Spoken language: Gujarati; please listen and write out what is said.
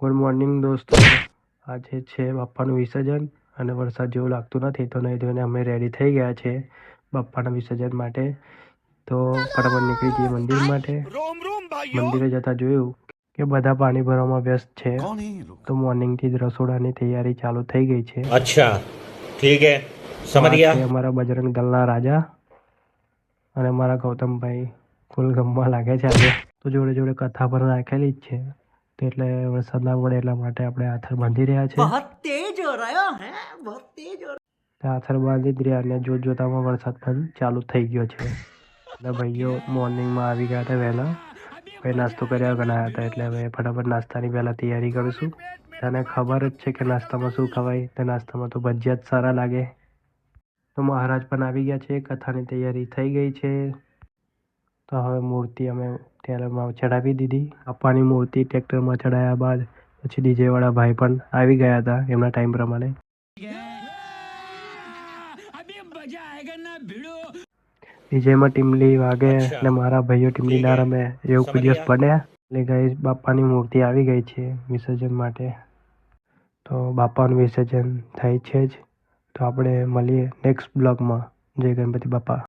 ગુડ મોર્નિંગ દોસ્તો, આજે છે બાપ્પાનું વિસર્જન અને વરસાદ જેવું લાગતું નથી તો નહીં ધોઈને અમે રેડી થઈ ગયા છે બાપ્પાના વિસર્જન માટે. તો ફટાફટ નીકળી જઈએ મંદિર માટે. મંદિરે જતા જોયું કે બધા પાણી ભરવામાં વ્યસ્ત છે, તો મોર્નિંગથી જ રસોડાની તૈયારી ચાલુ થઈ ગઈ છે. અચ્છા ઠીક હે, સમજ ગયા. છે અમારા બજરંગ દળના રાજા અને મારા ગૌતમભાઈ ફૂલ ગમવા લાગે છે આજે. તો જોડે જોડે કથા પણ રાખેલી જ છે, તો એટલે વરસાદ ના પડે એટલા માટે આપણે આથર બાંધી રહ્યા છે. આથર બાંધી જ રહ્યા અને જોત જોતામાં વરસાદ પણ ચાલુ થઈ ગયો છે. એટલે ભાઈઓ મોર્નિંગમાં આવી ગયા હતા વહેલા, ભાઈ નાસ્તો કર્યા ગણાયા હતા, એટલે હવે ફટાફટ નાસ્તાની પહેલાં તૈયારી કરીશું. તને ખબર જ છે કે નાસ્તામાં શું ખવાય, તો નાસ્તામાં તો ભજીયા જ સારા લાગે. તો મહારાજ પણ આવી ગયા છે, કથાની તૈયારી થઈ ગઈ છે. તો હવે મૂર્તિ અમે ટેલરમાં ચડાવી દીધી. બાપ્પાની મૂર્તિ ટ્રેક્ટરમાં ચડાવ્યા બાદ પછી ડીજેવાળા ભાઈ પણ આવી ગયા હતા એમના ટાઈમ પ્રમાણે. ડીજેમાં ટીમલી વાગે અને મારા ભાઈઓ ટીમલી ના રમે એવું કોઈ દિવસ બન્યા. એટલે ગાઈસ બાપ્પાની મૂર્તિ આવી ગઈ છે વિસર્જન માટે. તો બાપ્પાનું વિસર્જન થાય છે જ. તો આપણે મળીએ નેક્સ્ટ બ્લોગમાં. જય ગણપતિ બાપ્પા.